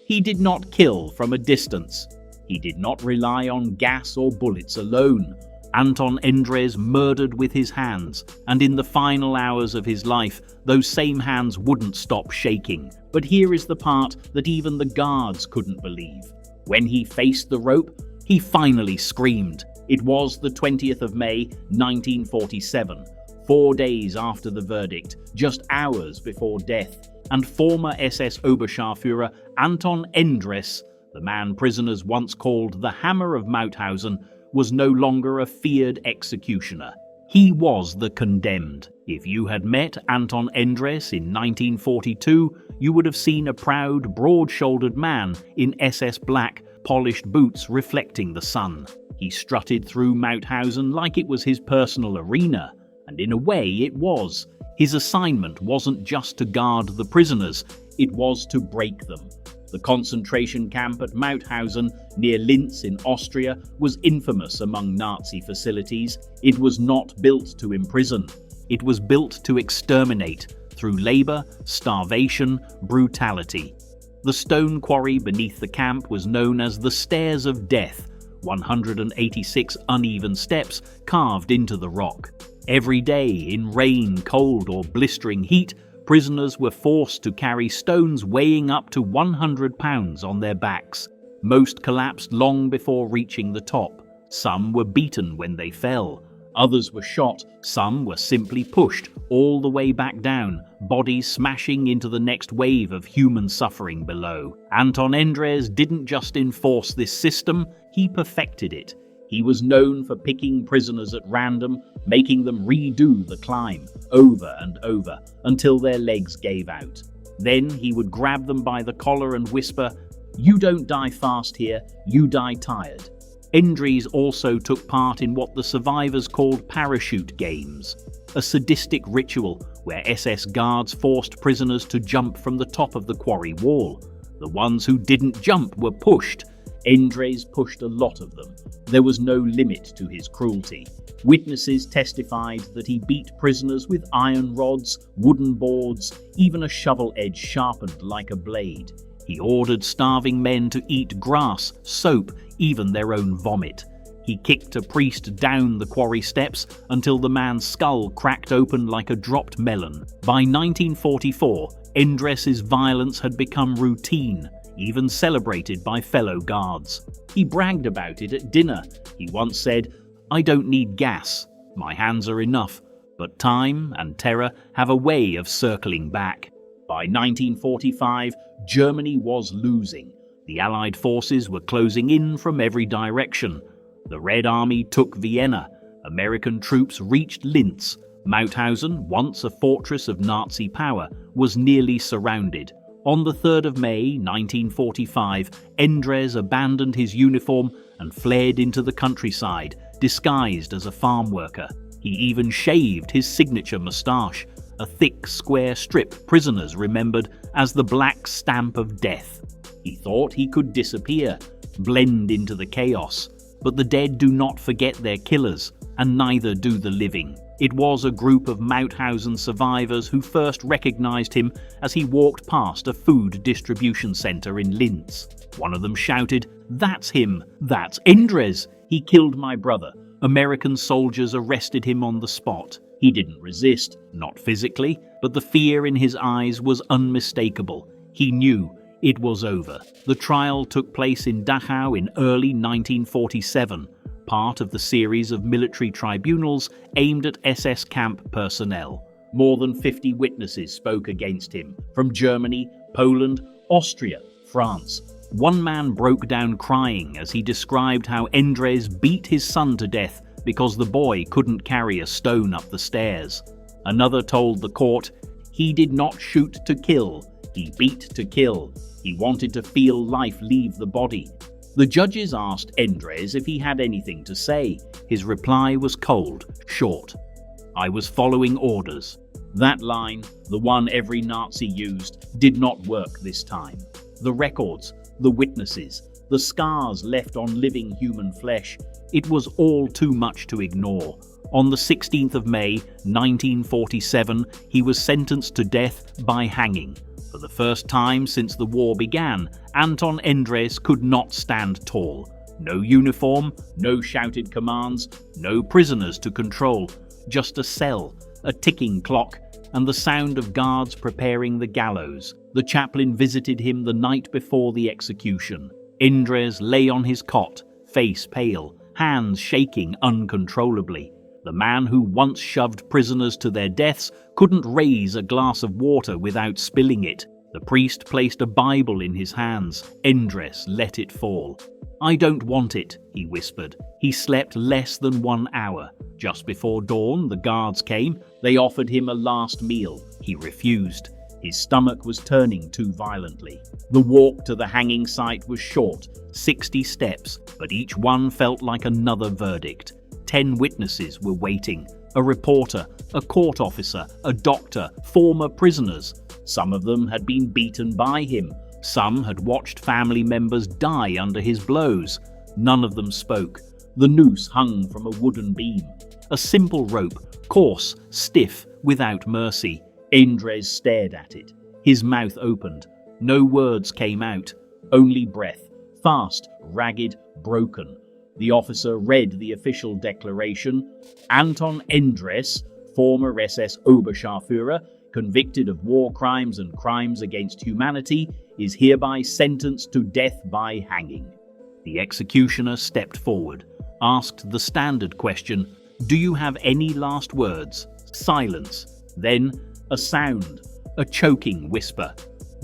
He did not kill from a distance. He did not rely on gas or bullets alone. Anton Endres murdered with his hands, and in the final hours of his life, those same hands wouldn't stop shaking. But here is the part that even the guards couldn't believe. When he faced the rope, he finally screamed. It was the 20th of May, 1947, 4 days after the verdict, just hours before death, and former SS-Oberscharführer Anton Endres, the man prisoners once called the Hammer of Mauthausen, was no longer a feared executioner. He was the condemned. If you had met Anton Endres in 1942, you would have seen a proud, broad-shouldered man in SS black, polished boots reflecting the sun. He strutted through Mauthausen like it was his personal arena, and in a way it was. His assignment wasn't just to guard the prisoners, it was to break them. The concentration camp at Mauthausen, near Linz in Austria, was infamous among Nazi facilities. It was not built to imprison. It was built to exterminate through labor, starvation, brutality. The stone quarry beneath the camp was known as the Stairs of Death, 186 uneven steps carved into the rock. Every day, in rain, cold, or blistering heat, prisoners were forced to carry stones weighing up to 100 pounds on their backs. Most collapsed long before reaching the top. Some were beaten when they fell. Others were shot. Some were simply pushed all the way back down, bodies smashing into the next wave of human suffering below. Anton Endres didn't just enforce this system, he perfected it. He was known for picking prisoners at random, making them redo the climb over and over until their legs gave out. Then he would grab them by the collar and whisper, "You don't die fast here, you die tired." Endres also took part in what the survivors called parachute games, a sadistic ritual where SS guards forced prisoners to jump from the top of the quarry wall. The ones who didn't jump were pushed. Endres pushed a lot of them. There was no limit to his cruelty. Witnesses testified that he beat prisoners with iron rods, wooden boards, even a shovel edge sharpened like a blade. He ordered starving men to eat grass, soap, even their own vomit. He kicked a priest down the quarry steps until the man's skull cracked open like a dropped melon. By 1944, Endres's violence had become routine, even celebrated by fellow guards. He bragged about it at dinner. He once said, "I don't need gas. My hands are enough." But time and terror have a way of circling back. By 1945, Germany was losing. The Allied forces were closing in from every direction. The Red Army took Vienna. American troops reached Linz. Mauthausen, once a fortress of Nazi power, was nearly surrounded. On the 3rd of May, 1945, Endres abandoned his uniform and fled into the countryside, disguised as a farm worker. He even shaved his signature moustache, a thick, square strip prisoners remembered as the black stamp of death. He thought he could disappear, blend into the chaos. But the dead do not forget their killers, and neither do the living. It was a group of Mauthausen survivors who first recognized him as he walked past a food distribution center in Linz. One of them shouted, "That's him! That's Endres! He killed my brother." American soldiers arrested him on the spot. He didn't resist, not physically, but the fear in his eyes was unmistakable. He knew it was over. The trial took place in Dachau in early 1947, part of the series of military tribunals aimed at SS camp personnel. More than 50 witnesses spoke against him, from Germany, Poland, Austria, France. One man broke down crying as he described how Endres beat his son to death because the boy couldn't carry a stone up the stairs. Another told the court, "He did not shoot to kill, he beat to kill. He wanted to feel life leave the body." The judges asked Endres if he had anything to say. His reply was cold, short. "I was following orders." That line, the one every Nazi used, did not work this time. The records, the witnesses, the scars left on living human flesh, it was all too much to ignore. On the 16th of May, 1947, he was sentenced to death by hanging. For the first time since the war began, Anton Endres could not stand tall. No uniform, no shouted commands, no prisoners to control, just a cell, a ticking clock, and the sound of guards preparing the gallows. The chaplain visited him the night before the execution. Endres lay on his cot, face pale, hands shaking uncontrollably. The man who once shoved prisoners to their deaths couldn't raise a glass of water without spilling it. The priest placed a Bible in his hands. Endres let it fall. "I don't want it," he whispered. He slept less than 1 hour. Just before dawn, the guards came. They offered him a last meal. He refused. His stomach was turning too violently. The walk to the hanging site was short, 60 steps, but each one felt like another verdict. 10 witnesses were waiting. A reporter, a court officer, a doctor, former prisoners. Some of them had been beaten by him. Some had watched family members die under his blows. None of them spoke. The noose hung from a wooden beam. A simple rope, coarse, stiff, without mercy. Endres stared at it. His mouth opened. No words came out, only breath, fast, ragged, broken. The officer read the official declaration. Anton Endres, former SS-Oberscharführer, convicted of war crimes and crimes against humanity, is hereby sentenced to death by hanging. The executioner stepped forward, asked the standard question, "Do you have any last words?" Silence. Then a sound, a choking whisper.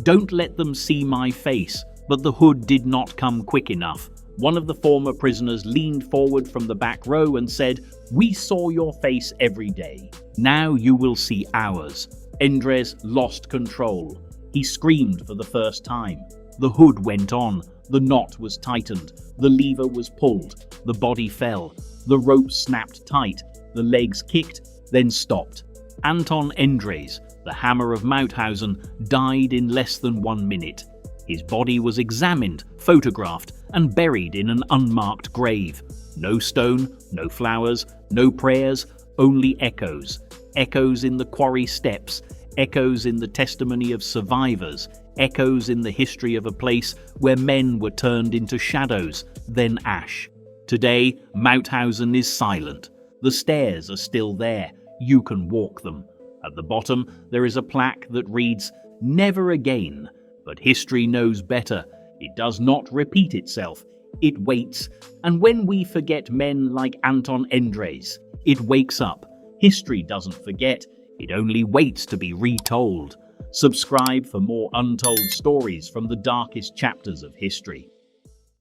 "Don't let them see my face," but the hood did not come quick enough. One of the former prisoners leaned forward from the back row and said, "We saw your face every day. Now you will see ours." Endres lost control. He screamed for the first time. The hood went on. The knot was tightened. The lever was pulled. The body fell. The rope snapped tight. The legs kicked, then stopped. Anton Endres, the Hammer of Mauthausen, died in less than 1 minute. His body was examined, photographed, and buried in an unmarked grave. No stone, no flowers, no prayers, only echoes. Echoes in the quarry steps, echoes in the testimony of survivors, echoes in the history of a place where men were turned into shadows, then ash. Today, Mauthausen is silent. The stairs are still there. You can walk them. At the bottom, there is a plaque that reads, "Never again." But history knows better. It does not repeat itself. It waits. And when we forget men like Anton Endres, it wakes up. History doesn't forget. It only waits to be retold. Subscribe for more untold stories from the darkest chapters of history.